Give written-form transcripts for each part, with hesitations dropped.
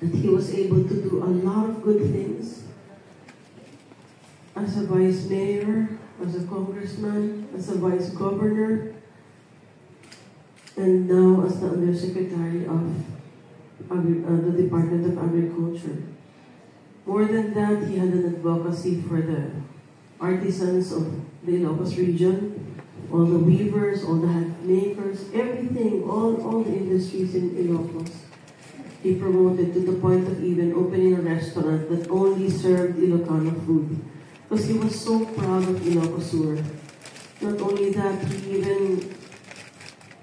that he was able to do a lot of good things as a vice mayor, as a congressman, as a vice governor, and now as the undersecretary of the Department of Agriculture. More than that, he had an advocacy for the artisans of the Ilocos region, all the weavers, all the hat makers, everything, all the industries in Ilocos. He promoted to the point of even opening a restaurant that only served Ilocano food. Because he was so proud of Ilocosur. Not only that, he even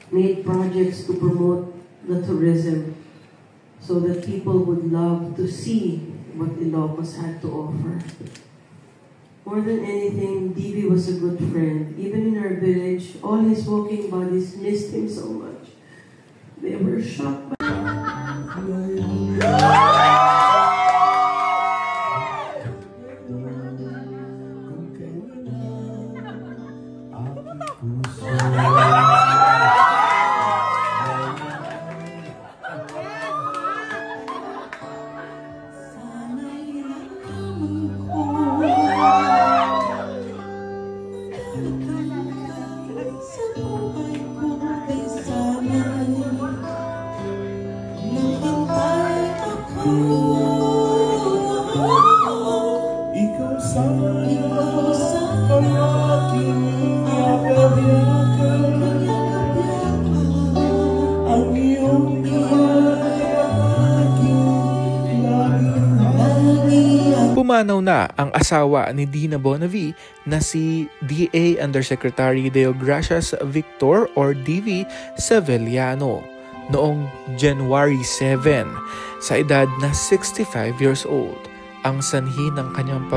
made projects to promote the tourism so that people would love to see what Ilocos had to offer. More than anything, DV was a good friend. Even in our village, all his walking buddies missed him so much. They were shocked by Pumanaw na ang asawa ni Dina Bonavi na si DA Undersecretary Deogracias Victor or DV Seveliano noong January 7 sa edad na 65 years old. Ang sanhi ng kanyang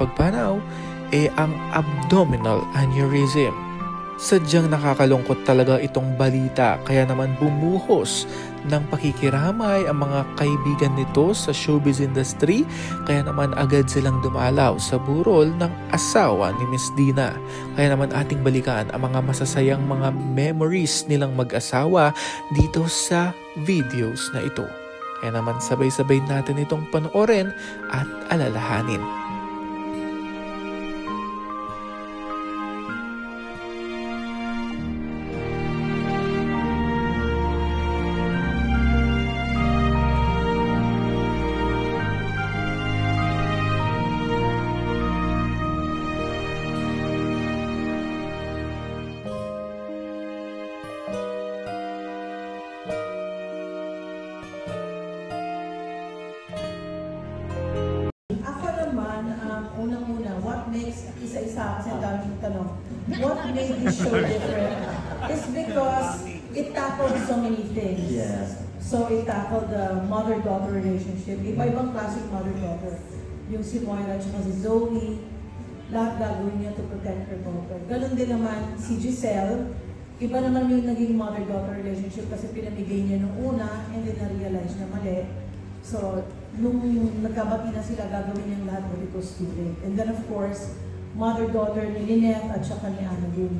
pagpanaw ay ang abdominal aneurysm. Sadyang nakakalungkot talaga itong balita, kaya naman bumuhos ng pakikiramay ang mga kaibigan nito sa showbiz industry, kaya naman agad silang dumalaw sa burol ng asawa ni Miss Dina. Kaya naman ating balikan ang mga masasayang mga memories nilang mag-asawa dito sa videos na ito. Kaya naman sabay-sabay natin itong panoorin at alalahanin. Unang-una, what makes isa-isa kasi ang daming tanong, what made this show different is because it tackled so many things. Yes. So it tackled the mother-daughter relationship, iba-ibang classic mother-daughter. Yung si Moira at si Zoe, lahat gagawin niya to protect her daughter. Ganon din naman si Giselle, iba naman yung naging mother-daughter relationship kasi pinamigay niya nung una and then na-realize niya mali. So, nung nagkabati na sila, gagawin niyang lahat but it was too late. And then of course, mother-daughter ni Lynette at saka ni Ana Lynn.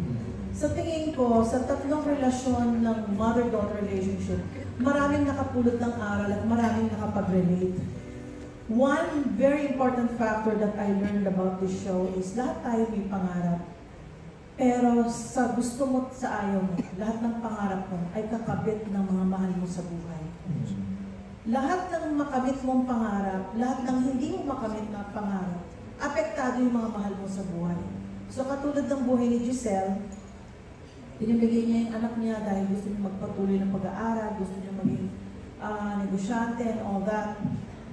Sa tingin ko, sa tatlong relasyon ng mother-daughter relationship, maraming nakapulot ng aral at maraming nakapag-relate. One very important factor that I learned about this show is lahat tayo may pangarap. Pero sa gusto mo at sa ayaw mo, lahat ng pangarap mo ay kakabit ng mga mahal mo sa buhay. Lahat ng makamit mong pangarap, lahat ng hindi mo makamit na pangarap, apektado yung mga mahal mo sa buhay. So katulad ng buhay ni Giselle, pinibigay niya yung anak niya dahil gusto niya magpatuloy ng pag-aaral, gusto niya maging negosyante and all that.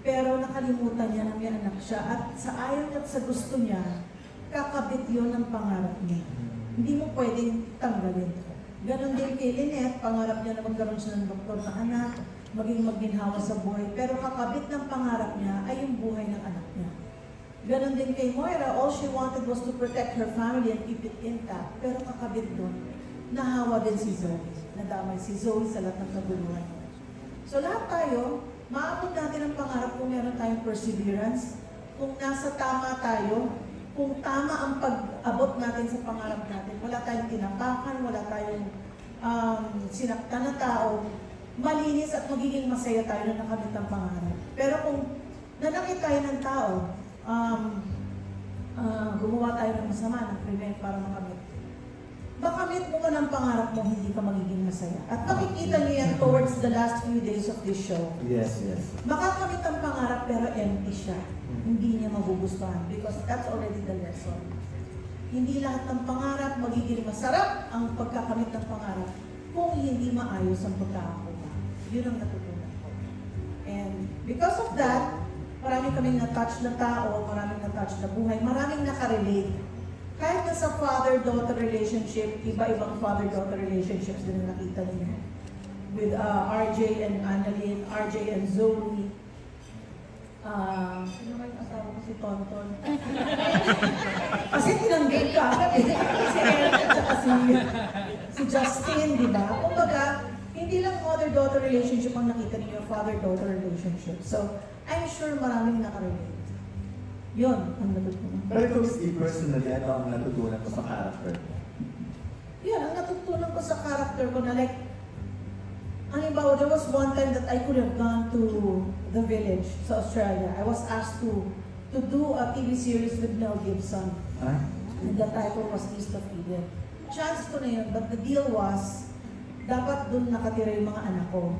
Pero nakalimutan niya na may anak siya at sa ayaw at sa gusto niya, kakabit yun ng pangarap niya. Hindi mo pwedeng tanggalin. Ganon din kay Lynette, pangarap niya na magkaroon siya ng doktor na anak, maging maginhawa sa buhay, pero kakabit ng pangarap niya ay yung buhay ng anak niya. Ganon din kay Moira, all she wanted was to protect her family and keep it intact, pero kakabit doon, nahawa din si Zoe, nadamay si Zoe sa lahat ng kaguluhan. So lahat tayo, maabot natin ang pangarap kung meron tayong perseverance, kung nasa tama tayo, kung tama ang pag-abot natin sa pangarap natin, wala tayong tinapakan, wala tayong sinaktan na tao, malinis at magiging masaya tayo na nakamit ang pangarap. Pero nanakit tayo ng tao, gumawa tayo ng masama, ng prevent para makamit. Makamit mo ng pangarap mo, hindi ka magiging masaya. At makikita niyo yan towards the last few days of this show. Yes, yes. Makakamit ang pangarap pero empty siya. Hindi niya magugustuhan because that's already the lesson. Hindi lahat ng pangarap magiging masarap ang pagkakamit ng pangarap kung hindi maayos ang pagkakakuha. Yun ang natutunan ko. And because of that, marami kaming na-touch na tao, maraming na-touch na buhay, maraming nakarelate. Kahit na sa father-daughter relationship, iba-ibang father-daughter relationships din na nakita niyo. With RJ and Annalyn, RJ and Zoe. Sino ba yung asawa ko? Si Tonton. Kasi tinanggap ka. Si Eric at saka si Justin, di ba? Kumbaga, hindi lang mother-daughter relationship ang nakita niyo, father-daughter relationship. So, I'm sure maraming nakarelate. Yun ang natutunan. Pero ikaw, Steve, personally, ano ang natutunan ko sa character mo? Yun, ang natutunan ko sa character ko na like, halimbawa, there was one time that I could have gone to the village sa Australia. I was asked to do a TV series with Mel Gibson. Huh? And the title was East of Eden. Chance ko na yun, but the deal was, dapat dun nakatira yung mga anak ko.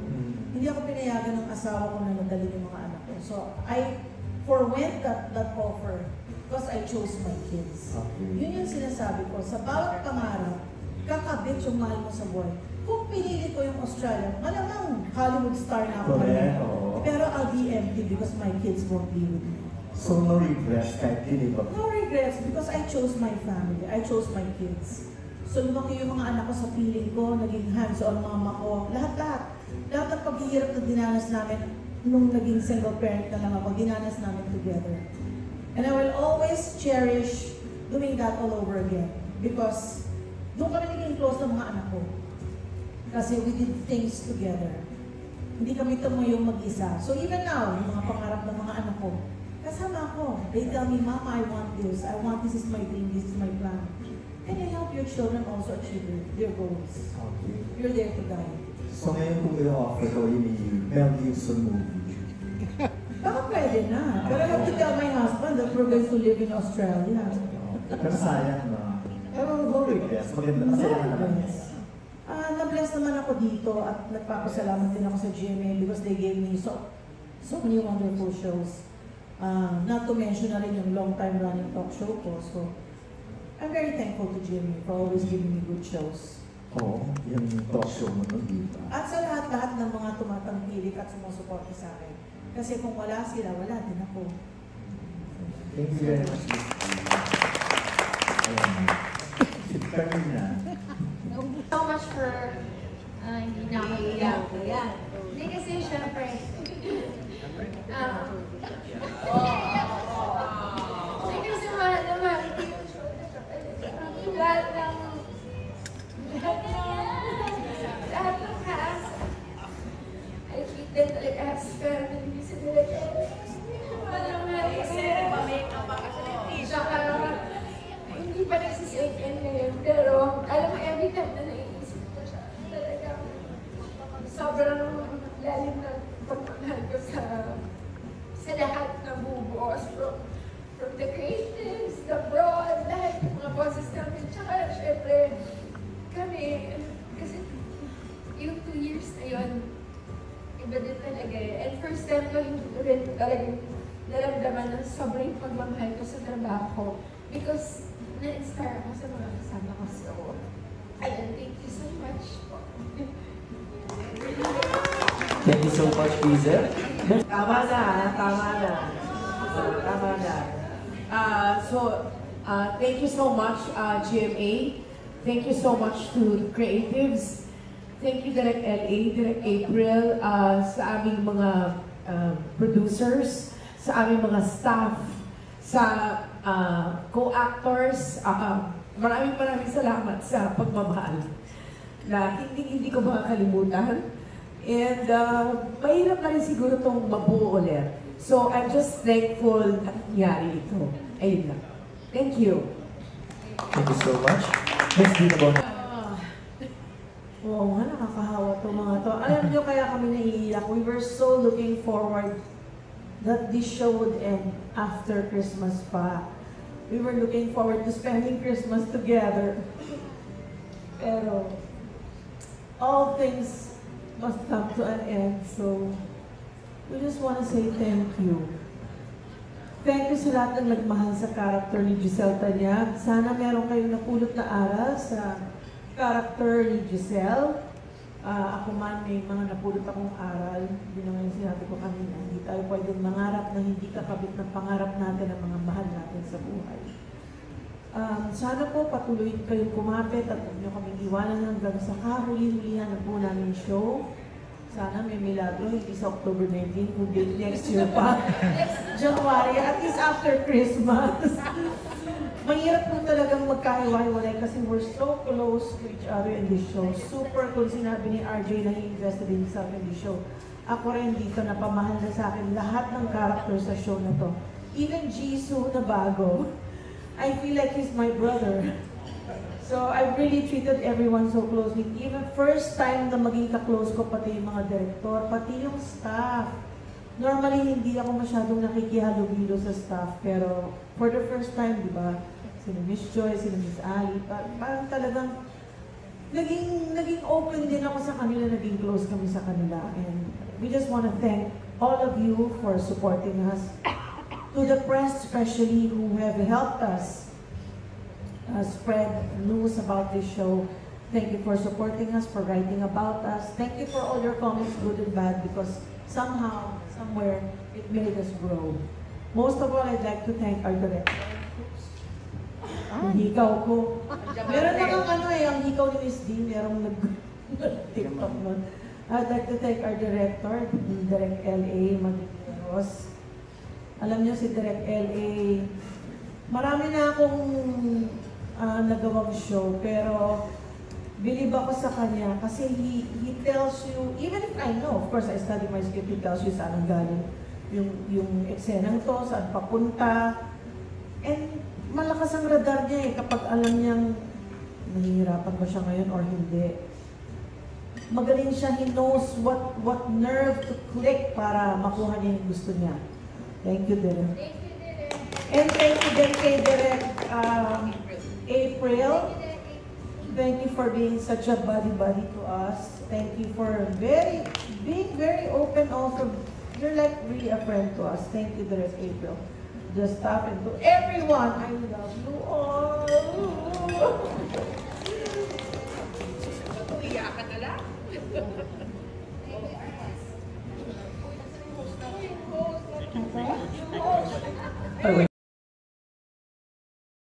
Hindi ako pinayagan ng asawa ko na nadali yung mga anak ko. So, I forwent that offer because I chose my kids. Okay. Yun yung sinasabi ko. Sa bawat pangarap, kakabit yung mahal mo sa buhay. Kung pinili ko yung Australia, malamang Hollywood star na ako. Pero I'll be empty because my kids won't be with me. So no regrets kahit hindi ba? No regrets because I chose my family. I chose my kids. So lumaki yung mga anak ko sa piling ko, naging hands-on mama ko, lahat-lahat. Lahat ng paghihirap na dinanas namin nung naging single parent na lang ako, dinanas namin together. And I will always cherish doing that all over again because doon kami naging close ng mga anak ko. Kasi we did things together. Hindi kami tumayong mag-isa. So even now, yung mga pangarap ng mga anak ko, kasama ako. They tell me, Mama, I want this. I want this is my dream, this is my plan. Can you help your children also achieve their goals? Okay. You're there to guide. So ngayon kung i-offer ko yung Mel Gibson movie. Baka pwede na. But I have to tell my husband that we're going to live in Australia. Pero sayang na. Pero no regrets. Maganda. Masaya na naman. Na-bless naman ako dito at nagpapasalamat din ako sa GMA because they gave me so many wonderful shows. Not to mention na rin yung long-time running talk show ko. So, I'm very thankful to GMA for always giving me good shows. Oo, yung talk show mo nun, di ba? At sa lahat-lahat ng mga tumatangkilik at sumusuporta sa akin. Kasi kung wala sila, wala din ako. Thank you very much, Miss Steve. Si Karina. So much for hindi na ako iyak. Hindi kasi syempre kasi mahal naman lahat ng cast I treat them like as family sa talaga walang hindi pa nagsisink in ngayon pero alam mo every time na naiisip ko siya talagang sobrang lalim na pagmamahal ko sa lahat na bubuos from the creatives, the broad, lahat ng mga bosses namin. Tsaka syempre kami, kasi yung 2 years na yun, iba din talaga eh. And first time ko hindi ko rin talagang naramdaman ng sobrang pagmamahal ko sa trabaho ko because na-inspire ako sa mga kasama ko. So, ayun, thank you so much po. Thank you so much, Fizer. Tama na. Thank you so much, GMA. Thank you so much to the creatives. Thank you, Direct LA, Direct April, sa aming mga producers, sa aming mga staff, sa co-actors. Maraming salamat sa pagmamahal na hindi ko makakalimutan. And mahirap na rin siguro itong mabuo ulit. So I'm just thankful na nangyari ito. Ayun lang. Thank you. Thank you so much. Miss Dina Bon. Oo nga, nakakahawa itong mga to. Alam nyo kaya kami naiiyak. We were so looking forward that this show would end after Christmas pa. We were looking forward to spending Christmas together. Pero, all things must come to an end, so we just want to say thank you. Thank you sa lahat ng nagmahal sa character ni Giselle Tanyag. Sana meron kayong napulot na aral sa character ni Giselle. Ako man, may mga napulot akong aral. Hindi naman yung sinabi ko kanina. Hindi tayo pwedeng mangarap na hindi kakabit ng pangarap natin ang mga mahal natin sa buhay. Sana po patuloy kayong kumapit at huwag niyo kaming iwanan hanggang sa kahuli-hulihan na po namin show. Sana may milagro, hindi sa October 19, kundi next year pa. January, at least after Christmas. Mahirap po talagang magkahiwa-hiwalay kasi we're so close to each other in this show. Super cool sinabi ni RJ na he-invested himself in this show. Ako rin dito, napamahal na sa akin lahat ng characters sa show na to. Even Jisoo na bago, I feel like he's my brother. So I've really treated everyone so closely. Even first time na maging ka-close ko, pati yung mga director, pati yung staff. Normally, hindi ako masyadong nakikihalubilo sa staff, pero for the first time, di ba, sila Miss Joy, sila Miss Ali, parang talagang naging open din ako sa kanila, naging close kami sa kanila. And we just want to thank all of you for supporting us. To the press especially who have helped us spread news about this show. Thank you for supporting us, for writing about us. Thank you for all your comments, good and bad, because somehow, somewhere, it made us grow. Most of all, I'd like to thank our director. Ang hikaw ko. Meron namang ang hikaw ni Miss D, merong nag-tiktok nun. I'd like to thank our director, Direk L.A. Magdiros. Alam niyo si Direk L.A., marami na akong nagawang show, pero believe ako sa kanya kasi he tells you, even if I know, of course I study my script, he tells you saan ang galing yung eksenang to, saan papunta. And malakas ang radar niya kapag alam niyang nahihirapan ba siya ngayon or hindi. Magaling siya, he knows what nerve to click para makuha niya yung gusto niya. Thank you, Derek. Thank you, Derek. And thank you din kay Derek April. Thank you for being such a buddy to us. Thank you for being very open also. You're like really a friend to us. Thank you, Derek April. The staff and to everyone. I love you all. Iyakan na lang. Thank you.